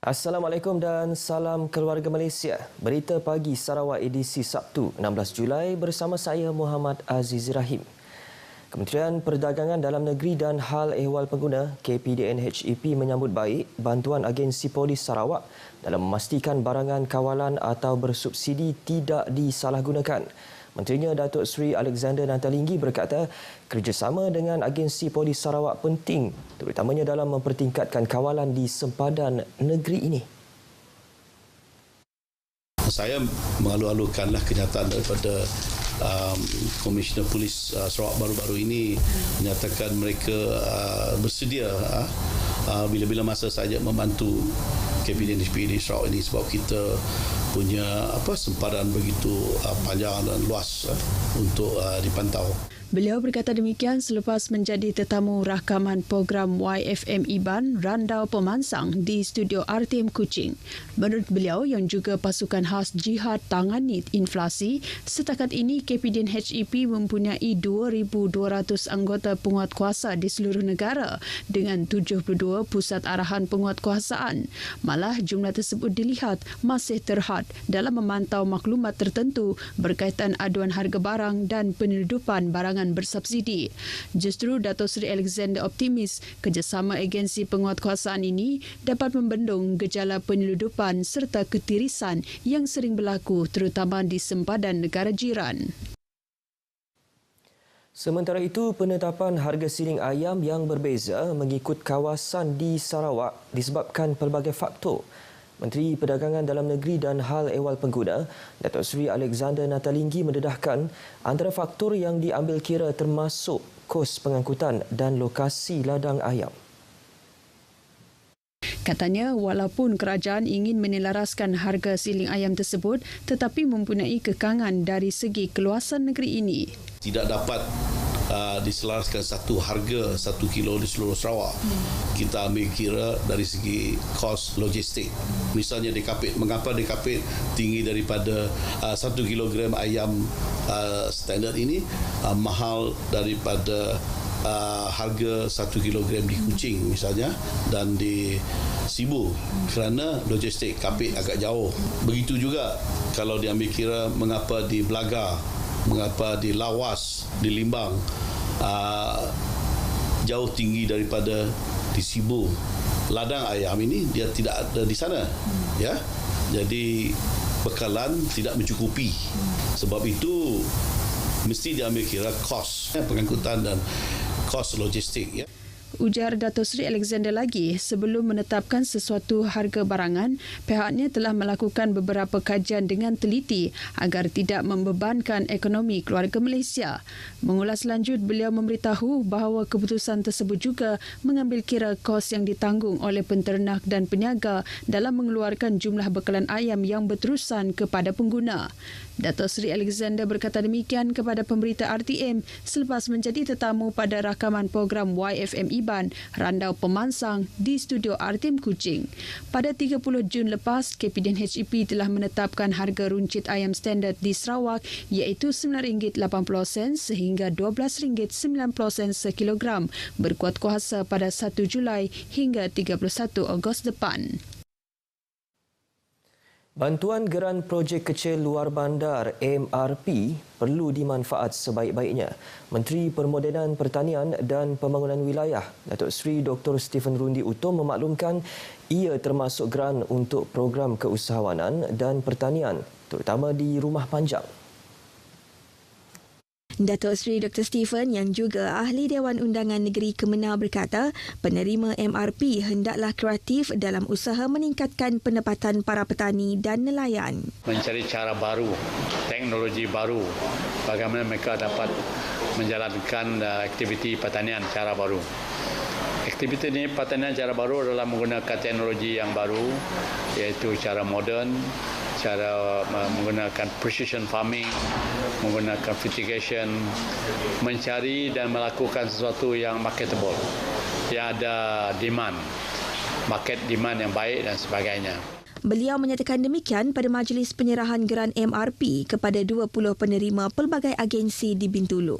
Assalamualaikum dan salam keluarga Malaysia. Berita pagi Sarawak edisi Sabtu 16 Julai bersama saya Muhammad Aziz Rahim. Kementerian Perdagangan Dalam Negeri dan Hal Ehwal Pengguna KPDN HEP menyambut baik bantuan agensi polis Sarawak dalam memastikan barangan kawalan atau bersubsidi tidak disalahgunakan. Menterinya Datuk Seri Alexander Nantalinggi berkata kerjasama dengan agensi polis Sarawak penting terutamanya dalam mempertingkatkan kawalan di sempadan negeri ini. Saya mengalu-alukanlah kenyataan daripada Komisioner Polis Sarawak baru-baru ini menyatakan mereka bersedia bila-bila masa saja membantu KPDN HEP Sarawak ini sebab kita punya sempadan begitu panjang dan luas untuk dipantau. Beliau berkata demikian selepas menjadi tetamu rakaman program YFM Iban Randau Pemansang di studio RTM Kuching. Menurut beliau yang juga pasukan khas jihad tangani inflasi, setakat ini KPDN HEP mempunyai 2,200 anggota penguatkuasa di seluruh negara dengan 72 pusat arahan penguatkuasaan. Malah jumlah tersebut dilihat masih terhad dalam memantau maklumat tertentu berkaitan aduan harga barang dan penyeludupan barangan bersubsidi. Justru Datuk Seri Alexander optimis kerjasama agensi penguatkuasaan ini dapat membendung gejala penyeludupan serta ketirisan yang sering berlaku terutama di sempadan negara jiran. Sementara itu, penetapan harga siling ayam yang berbeza mengikut kawasan di Sarawak disebabkan pelbagai faktor. Menteri Perdagangan Dalam Negeri dan Hal Ehwal Pengguna, Datuk Seri Alexander Nantalinggi mendedahkan antara faktor yang diambil kira termasuk kos pengangkutan dan lokasi ladang ayam. Katanya, walaupun kerajaan ingin menyelaraskan harga siling ayam tersebut, tetapi mempunyai kekangan dari segi keluasan negeri ini. Tidak dapat diselaraskan satu harga 1 kilo di seluruh Sarawak. Kita ambil kira dari segi kos logistik. Misalnya DKP, mengapa DKP tinggi daripada 1 kilogram ayam standard ini mahal daripada harga 1 kilogram di Kuching misalnya dan di Sibu, kerana logistik kapit agak jauh. Begitu juga kalau diambil kira mengapa di Belagar, mengapa di Lawas, di Limbang jauh tinggi daripada di Sibu. Ladang ayam ini dia tidak ada di sana, ya. Jadi bekalan tidak mencukupi. Sebab itu mesti diambil kira kos pengangkutan dan kos logistik, ya. Ujar Datuk Seri Alexander lagi, sebelum menetapkan sesuatu harga barangan, pihaknya telah melakukan beberapa kajian dengan teliti agar tidak membebankan ekonomi keluarga Malaysia. Mengulas lanjut, beliau memberitahu bahawa keputusan tersebut juga mengambil kira kos yang ditanggung oleh penternak dan peniaga dalam mengeluarkan jumlah bekalan ayam yang berterusan kepada pengguna. Datuk Seri Alexander berkata demikian kepada pemberita RTM selepas menjadi tetamu pada rakaman program YFM Iban Randau Pemansang di studio RTM Kuching. Pada 30 Jun lepas, KPDN HEP telah menetapkan harga runcit ayam standard di Sarawak iaitu RM9.80 sehingga RM12.90 sekilogram berkuat kuasa pada 1 Julai hingga 31 Ogos depan. Bantuan Geran Projek Kecil Luar Bandar MRP perlu dimanfaat sebaik-baiknya. Menteri Permodenan Pertanian dan Pembangunan Wilayah Datuk Seri Dr. Stephen Rundi Utom memaklumkan ia termasuk geran untuk program keusahawanan dan pertanian terutama di Rumah Panjang. Datuk Seri Dr. Stephen yang juga Ahli Dewan Undangan Negeri Kemenang berkata penerima MRP hendaklah kreatif dalam usaha meningkatkan pendapatan para petani dan nelayan. Mencari cara baru, teknologi baru, bagaimana mereka dapat menjalankan aktiviti pertanian cara baru. Aktiviti ini pertanian cara baru adalah menggunakan teknologi yang baru iaitu cara moden, cara menggunakan precision farming, menggunakan fertigation, mencari dan melakukan sesuatu yang marketable, yang ada demand, market demand yang baik dan sebagainya. Beliau menyatakan demikian pada majlis penyerahan geran MRP kepada 20 penerima pelbagai agensi di Bintulu.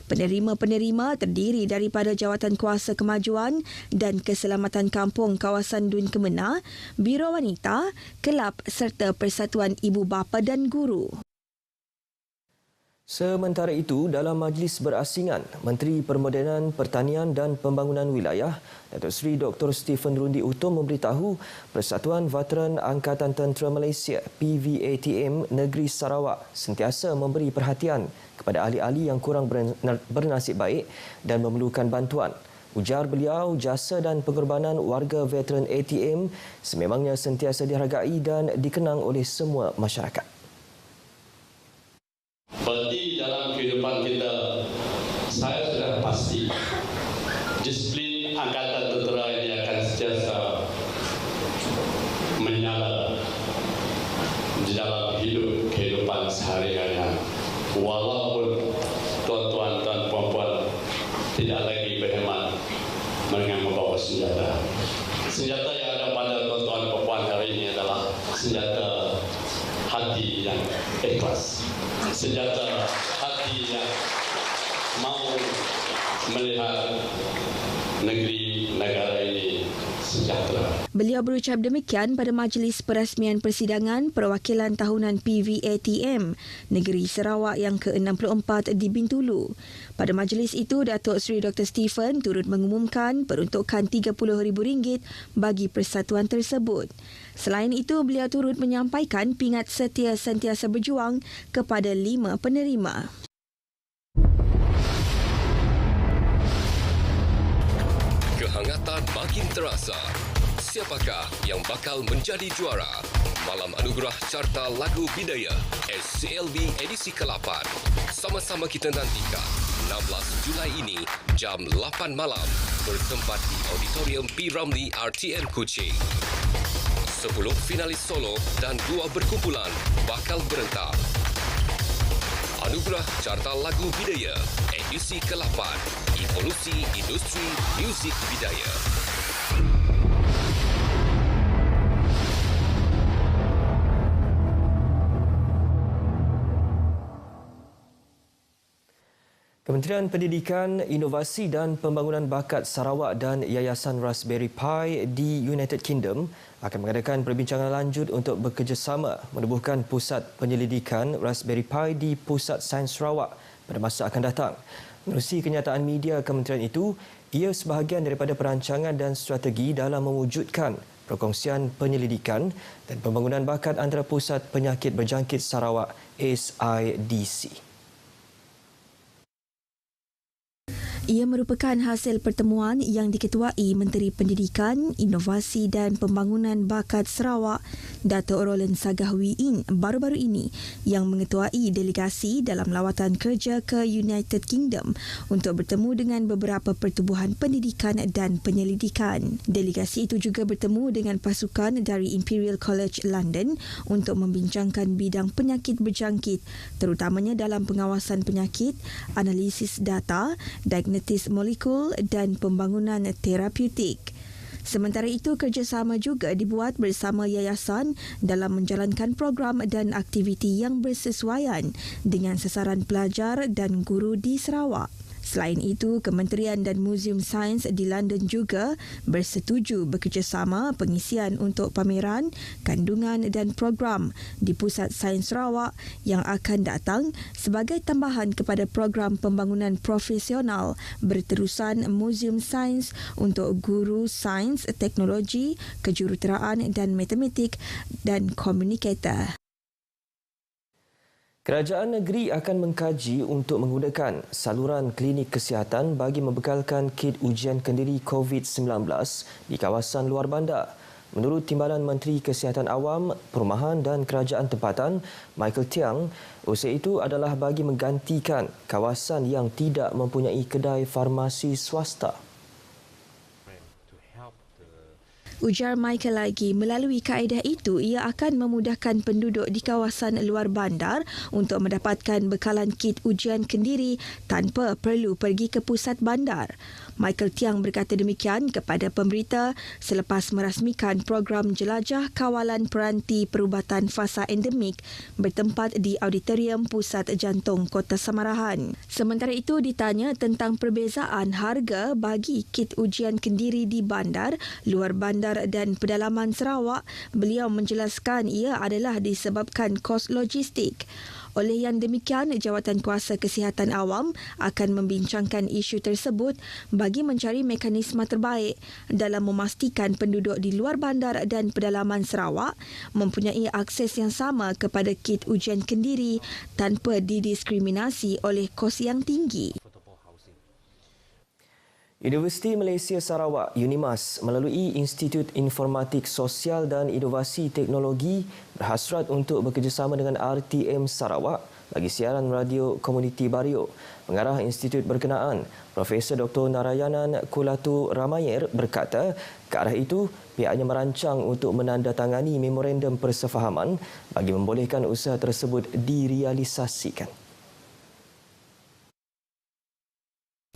Penerima-penerima terdiri daripada Jawatan Kuasa Kemajuan dan Keselamatan Kampung Kawasan Dun Kemenah, Biro Wanita, Kelab serta Persatuan Ibu Bapa dan Guru. Sementara itu, dalam majlis berasingan, Menteri Permodenan Pertanian dan Pembangunan Wilayah, Datuk Seri Dr. Stephen Rundi Utom memberitahu Persatuan Veteran Angkatan Tentera Malaysia PVATM Negeri Sarawak sentiasa memberi perhatian kepada ahli-ahli yang kurang bernasib baik dan memerlukan bantuan. Ujar beliau, jasa dan pengorbanan warga veteran ATM sememangnya sentiasa dihargai dan dikenang oleh semua masyarakat. Berarti dalam kehidupan kita, saya sudah pasti disiplin Angkatan Tentera ini akan sentiasa menyala di dalam kehidupan sehari-hari. Walaupun tuan-tuan dan puan-puan tidak lagi berhemat dengan membawa senjata. Senjata yang ada pada tuan-tuan dan puan hari ini adalah senjata hati yang ikhlas. Senjata hati yang mau melihat negeri negara ini sejahtera. Beliau berucap demikian pada majlis perasmian persidangan perwakilan tahunan PVATM Negeri Sarawak yang ke-64 di Bintulu. Pada majlis itu, Datuk Seri Dr. Stephen turut mengumumkan peruntukan RM30,000 bagi persatuan tersebut. Selain itu, beliau turut menyampaikan pingat setia sentiasa berjuang kepada 5 penerima. Kehangatan makin terasa. Siapakah yang bakal menjadi juara? Malam Anugerah Carta Lagu Bidaya SCLB edisi ke-8. Sama-sama kita nantikan 16 Julai ini jam 8 malam bertempat di Auditorium P. Ramlee RTM Kuching. 10 finalis solo dan 2 berkumpulan bakal berentak. Anugerah Carta Lagu Bidaya edisi ke-8. Evolusi industri muzik bidaya. Kementerian Pendidikan, Inovasi dan Pembangunan Bakat Sarawak dan Yayasan Raspberry Pi di United Kingdom akan mengadakan perbincangan lanjut untuk bekerjasama menubuhkan pusat penyelidikan Raspberry Pi di Pusat Sains Sarawak pada masa akan datang. Menerusi kenyataan media kementerian itu, ia sebahagian daripada perancangan dan strategi dalam mewujudkan perkongsian penyelidikan dan pembangunan bakat antara Pusat Penyakit Berjangkit Sarawak SIDC. Ia merupakan hasil pertemuan yang diketuai Menteri Pendidikan, Inovasi dan Pembangunan Bakat Sarawak, Datuk Roland Sagahwiin baru-baru ini yang mengetuai delegasi dalam lawatan kerja ke United Kingdom untuk bertemu dengan beberapa pertubuhan pendidikan dan penyelidikan. Delegasi itu juga bertemu dengan pasukan dari Imperial College London untuk membincangkan bidang penyakit berjangkit, terutamanya dalam pengawasan penyakit, analisis data, diagnosis molekul dan pembangunan terapeutik. Sementara itu, kerjasama juga dibuat bersama yayasan dalam menjalankan program dan aktiviti yang bersesuaian dengan sasaran pelajar dan guru di Sarawak. Selain itu, Kementerian dan Muzium Sains di London juga bersetuju bekerjasama pengisian untuk pameran, kandungan dan program di Pusat Sains Sarawak yang akan datang sebagai tambahan kepada program pembangunan profesional berterusan Muzium Sains untuk guru sains, teknologi, kejuruteraan dan matematik dan komunikator. Kerajaan negeri akan mengkaji untuk menggunakan saluran klinik kesihatan bagi membekalkan kit ujian kendiri COVID-19 di kawasan luar bandar. Menurut Timbalan Menteri Kesihatan Awam, Perumahan dan Kerajaan Tempatan, Michael Tiang, usaha itu adalah bagi menggantikan kawasan yang tidak mempunyai kedai farmasi swasta. Ujar Michael lagi, melalui kaedah itu, ia akan memudahkan penduduk di kawasan luar bandar untuk mendapatkan bekalan kit ujian kendiri tanpa perlu pergi ke pusat bandar. Michael Tiang berkata demikian kepada pemberita selepas merasmikan program Jelajah Kawalan Peranti Perubatan Fasa Endemik bertempat di Auditorium Pusat Jantung Kota Samarahan. Sementara itu ditanya tentang perbezaan harga bagi kit ujian kendiri di bandar, luar bandar dan pedalaman Sarawak, beliau menjelaskan ia adalah disebabkan kos logistik. Oleh yang demikian, Jawatankuasa Kesihatan Awam akan membincangkan isu tersebut bagi mencari mekanisme terbaik dalam memastikan penduduk di luar bandar dan pedalaman Sarawak mempunyai akses yang sama kepada kit ujian kendiri tanpa didiskriminasi oleh kos yang tinggi. Universiti Malaysia Sarawak UNIMAS melalui Institut Informatik Sosial dan Inovasi Teknologi berhasrat untuk bekerjasama dengan RTM Sarawak bagi siaran radio komuniti Bario. Pengarah institut berkenaan, Profesor Dr. Narayanan Kulatu Ramayer berkata, ke arah itu pihaknya merancang untuk menandatangani memorandum persefahaman bagi membolehkan usaha tersebut direalisasikan.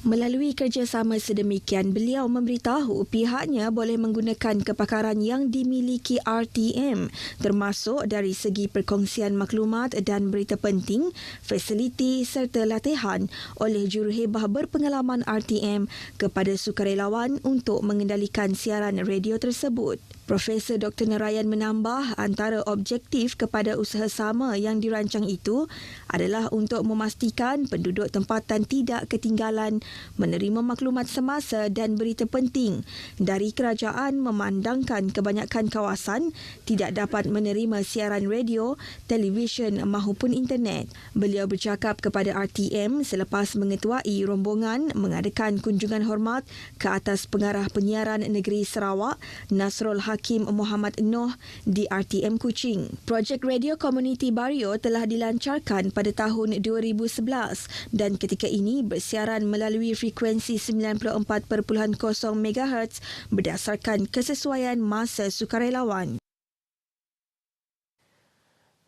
Melalui kerjasama sedemikian, beliau memberitahu pihaknya boleh menggunakan kepakaran yang dimiliki RTM termasuk dari segi perkongsian maklumat dan berita penting, fasiliti serta latihan oleh juruhebah berpengalaman RTM kepada sukarelawan untuk mengendalikan siaran radio tersebut. Profesor Dr. Narayan menambah antara objektif kepada usaha sama yang dirancang itu adalah untuk memastikan penduduk tempatan tidak ketinggalan menerima maklumat semasa dan berita penting dari kerajaan memandangkan kebanyakan kawasan tidak dapat menerima siaran radio, televisyen mahupun internet. Beliau bercakap kepada RTM selepas mengetuai rombongan mengadakan kunjungan hormat ke atas pengarah penyiaran negeri Sarawak, Nasrul Hakim Muhammad Noh di RTM Kuching. Projek Radio Komuniti Bario telah dilancarkan pada tahun 2011 dan ketika ini bersiaran melalui frekuensi 94.0 MHz berdasarkan kesesuaian masa sukarelawan.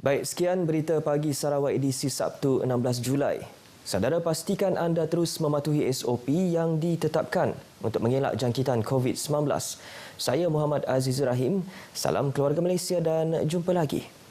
Baik, sekian berita pagi Sarawak edisi Sabtu 16 Julai. Saudara, pastikan anda terus mematuhi SOP yang ditetapkan untuk mengelak jangkitan COVID-19. Saya Muhammad Aziz Rahim. Salam keluarga Malaysia dan jumpa lagi.